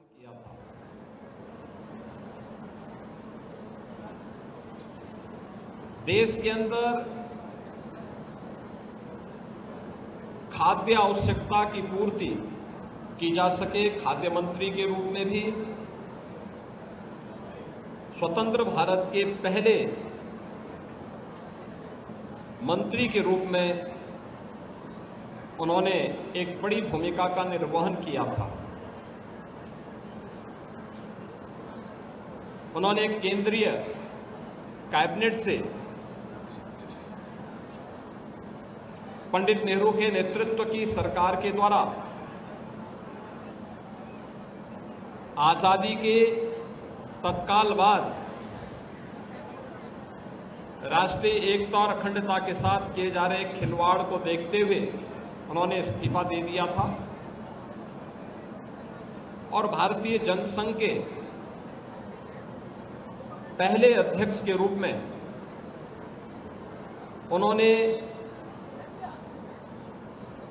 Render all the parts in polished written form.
किया था। देश के अंदर खाद्य आवश्यकता की पूर्ति की जा सके, खाद्य मंत्री के रूप में भी स्वतंत्र भारत के पहले मंत्री के रूप में उन्होंने एक बड़ी भूमिका का निर्वहन किया था। उन्होंने केंद्रीय कैबिनेट से पंडित नेहरू के नेतृत्व की सरकार के द्वारा आजादी के तत्काल बाद राष्ट्रीय एकता और अखंडता के साथ किए जा रहे खिलवाड़ को देखते हुए उन्होंने इस्तीफा दे दिया था और भारतीय जनसंघ के पहले अध्यक्ष के रूप में उन्होंने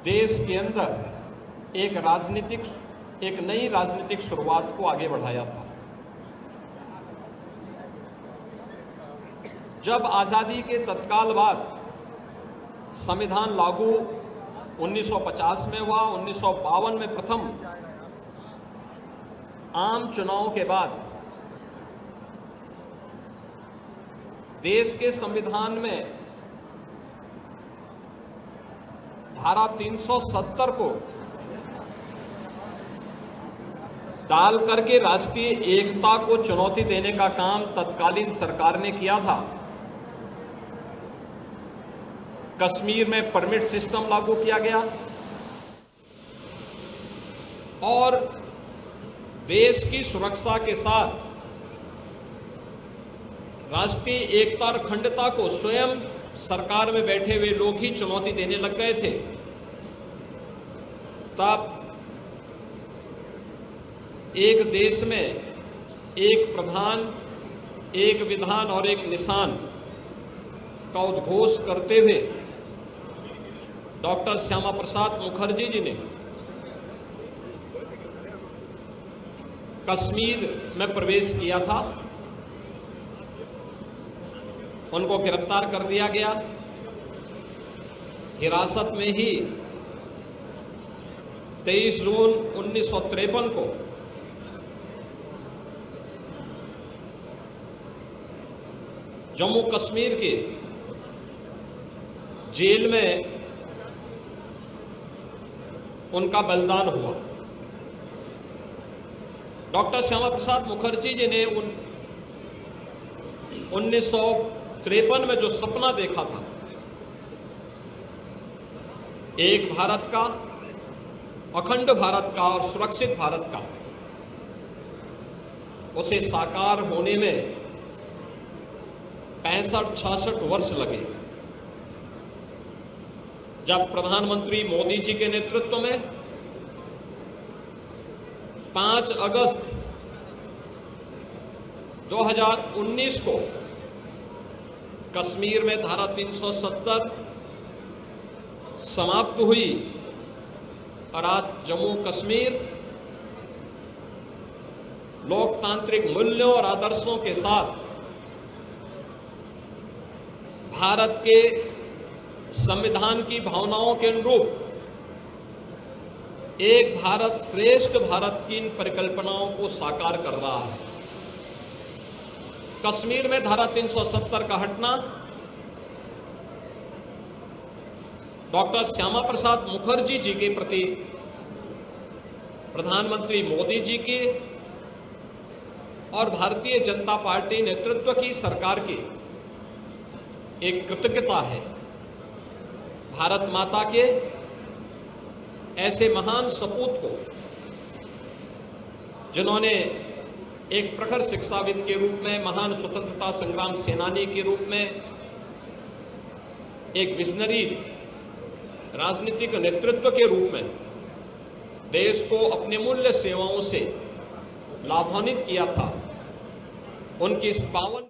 देश के अंदर एक नई राजनीतिक शुरुआत को आगे बढ़ाया था। जब आजादी के तत्काल बाद संविधान लागू 1950 में हुआ, 1952 में प्रथम आम चुनाव के बाद देश के संविधान में धारा 370 को डाल करके राष्ट्रीय एकता को चुनौती देने का काम तत्कालीन सरकार ने किया था। कश्मीर में परमिट सिस्टम लागू किया गया और देश की सुरक्षा के साथ राष्ट्रीय एकता और अखंडता को स्वयं सरकार में बैठे हुए लोग ही चुनौती देने लग गए थे। तब एक देश में एक प्रधान, एक विधान और एक निशान का उद्घोष करते हुए डॉक्टर श्यामा प्रसाद मुखर्जी जी ने कश्मीर में प्रवेश किया था। उनको गिरफ्तार कर दिया गया। हिरासत में ही 23 जून 1953 को जम्मू कश्मीर के जेल में उनका बलिदान हुआ। डॉक्टर श्यामा प्रसाद मुखर्जी जी ने 1953 में जो सपना देखा था, एक भारत का, अखंड भारत का और सुरक्षित भारत का, उसे साकार होने में 65-66 वर्ष लगे। जब प्रधानमंत्री मोदी जी के नेतृत्व में 5 अगस्त 2019 को कश्मीर में धारा 370 समाप्त हुई और आज जम्मू कश्मीर लोकतांत्रिक मूल्यों और आदर्शों के साथ भारत के संविधान की भावनाओं के अनुरूप एक भारत श्रेष्ठ भारत की इन परिकल्पनाओं को साकार कर रहा है। कश्मीर में धारा 370 का हटना डॉक्टर श्यामा प्रसाद मुखर्जी जी के प्रति प्रधानमंत्री मोदी जी की और भारतीय जनता पार्टी नेतृत्व की सरकार की एक कृतज्ञता है। भारत माता के ऐसे महान सपूत को, जिन्होंने एक प्रखर शिक्षाविद के रूप में, महान स्वतंत्रता संग्राम सेनानी के रूप में, एक विजनरी राजनीतिक नेतृत्व के रूप में देश को अपनी मूल्य सेवाओं से लाभान्वित किया था। उनकी इस पावन